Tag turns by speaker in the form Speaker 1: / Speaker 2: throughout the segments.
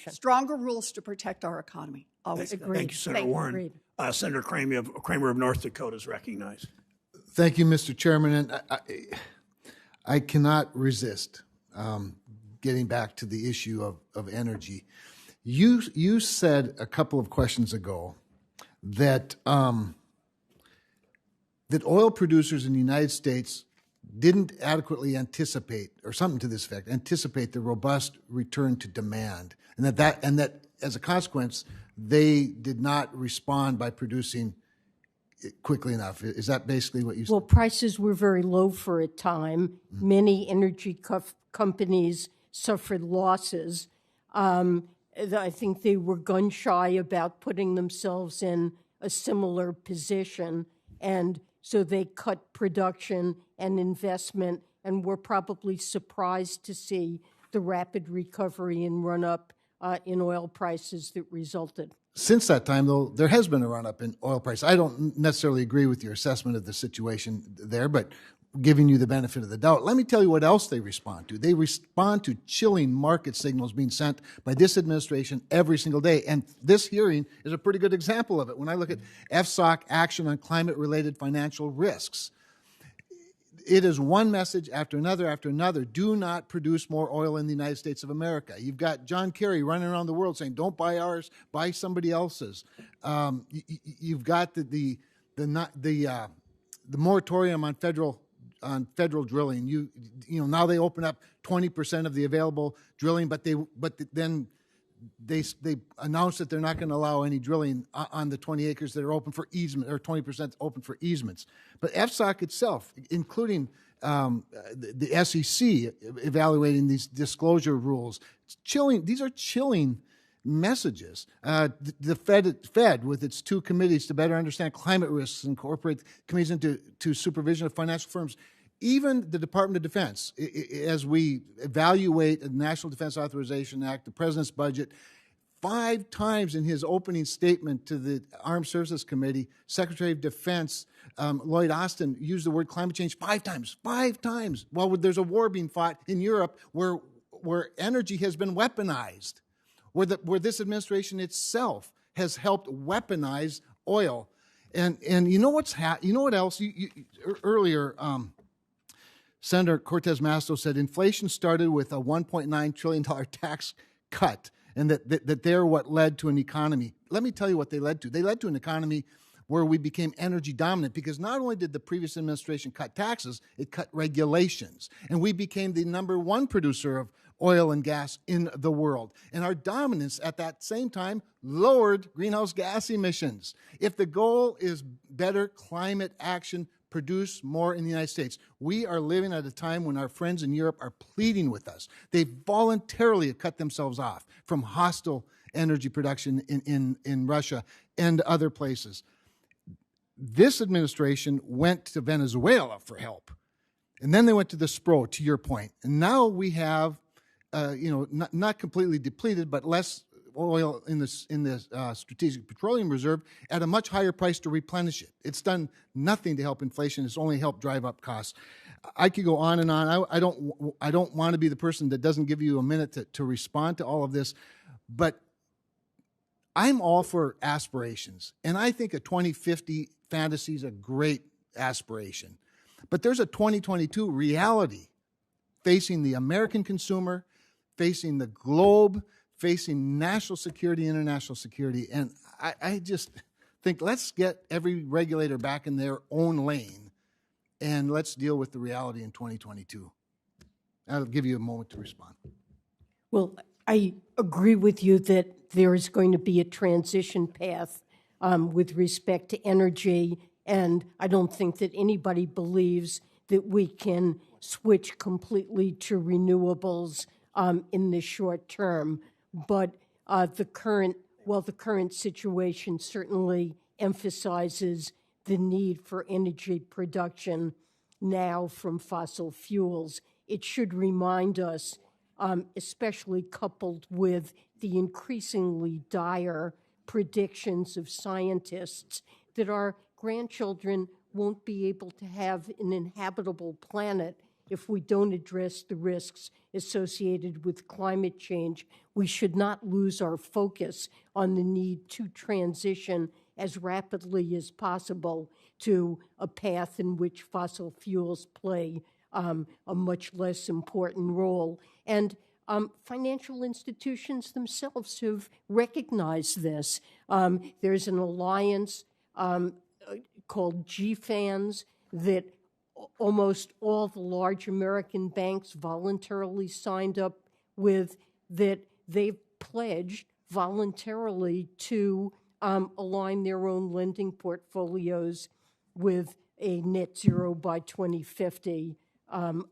Speaker 1: Stronger rules to protect our economy. Always
Speaker 2: Thank
Speaker 1: agree.
Speaker 2: you, Senator Warren. Senator Cramer of North Dakota is recognized.
Speaker 3: Thank you, Mr. Chairman. And I cannot resist getting back to the issue of energy. You said a couple of questions ago that that oil producers in the United States didn't adequately anticipate, or something to this effect, anticipate the robust return to demand, and that as a consequence, they did not respond by producing quickly enough. Is that basically what you said?
Speaker 4: Well, prices were very low for a time. Many energy companies suffered losses. I think they were gun shy about putting themselves in a similar position, and so they cut production and investment, and were probably surprised to see the rapid recovery and run-up in oil prices that resulted.
Speaker 3: Since that time, though, there has been a run-up in oil price. I don't necessarily agree with your assessment of the situation there, but giving you the benefit of the doubt, let me tell you what else they respond to. They respond to chilling market signals being sent by this administration every single day. And this hearing is a pretty good example of it. When I look at FSOC action on climate-related financial risks, it is one message after another. Do not produce more oil in the United States of America. You've got John Kerry running around the world saying, don't buy ours, buy somebody else's. You've got the moratorium on federal drilling. You know, now they open up 20% of the available drilling, but then they announced that they're not going to allow any drilling on the 20 acres that are open for easement, or 20% open for easements. But FSOC itself, including the SEC evaluating these disclosure rules, these are chilling messages. The Fed, with its two committees to better understand climate risks and incorporate committees into supervision of financial firms, even the Department of Defense, as we evaluate the National Defense Authorization Act, the President's budget, 5 times in his opening statement to the Armed Services Committee, Secretary of Defense Lloyd Austin used the word climate change 5 times. 5 times. Well, there's a war being fought in Europe where energy has been weaponized, where this administration itself has helped weaponize oil. And you know what else? Earlier, Senator Cortez Masto said inflation started with a $1.9 trillion tax cut, and that they're what led to an economy. Let me tell you what they led to. They led to an economy where we became energy dominant, because not only did the previous administration cut taxes, it cut regulations. And we became the #1 producer of oil and gas in the world. And our dominance at that same time lowered greenhouse gas emissions. If the goal is better climate action, produce more in the United States. We are living at a time when our friends in Europe are pleading with us. They voluntarily cut themselves off from hostile energy production in Russia and other places. This administration went to Venezuela for help. And then they went to the SPRO, to your point. And now we have, not completely depleted, but less oil in the Strategic Petroleum Reserve at a much higher price to replenish it. It's done nothing to help inflation. It's only helped drive up costs. I could go on and on. I don't want to be the person that doesn't give you a minute to respond to all of this, but I'm all for aspirations. And I think a 2050 fantasy is a great aspiration. But there's a 2022 reality facing the American consumer, facing the globe, facing national security, international security. And I just think let's get every regulator back in their own lane, and let's deal with the reality in 2022. I'll give you a moment to respond.
Speaker 4: Well, I agree with you that there is going to be a transition path with respect to energy, and I don't think that anybody believes that we can switch completely to renewables in the short term. But the current situation certainly emphasizes the need for energy production now from fossil fuels. It should remind us, especially coupled with the increasingly dire predictions of scientists, that our grandchildren won't be able to have an inhabitable planet if we don't address the risks associated with climate change, we should not lose our focus on the need to transition as rapidly as possible to a path in which fossil fuels play a much less important role. And financial institutions themselves have recognized this. There's an alliance called GFANZ that almost all the large American banks voluntarily signed up with, that they've pledged voluntarily to align their own lending portfolios with a net zero by 2050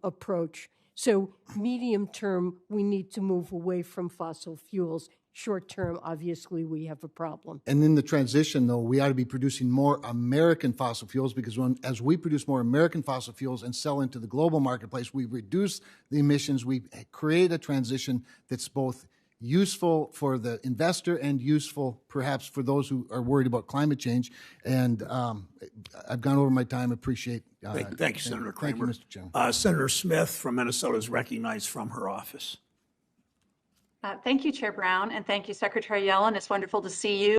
Speaker 4: approach. So medium term, we need to move away from fossil fuels. Short term, obviously, we have a problem.
Speaker 3: And in the transition, though, we ought to be producing more American fossil fuels, because as we produce more American fossil fuels and sell into the global marketplace, we reduce the emissions. We create a transition that's both useful for the investor and useful perhaps for those who are worried about climate change. And I've gone over my time. Appreciate
Speaker 2: Thank you, Senator Cramer.
Speaker 3: Thank you, Mr. Chairman.
Speaker 2: Senator Smith from Minnesota is recognized from her office.
Speaker 5: Thank you, Chair Brown, and thank you, Secretary Yellen. It's wonderful to see you.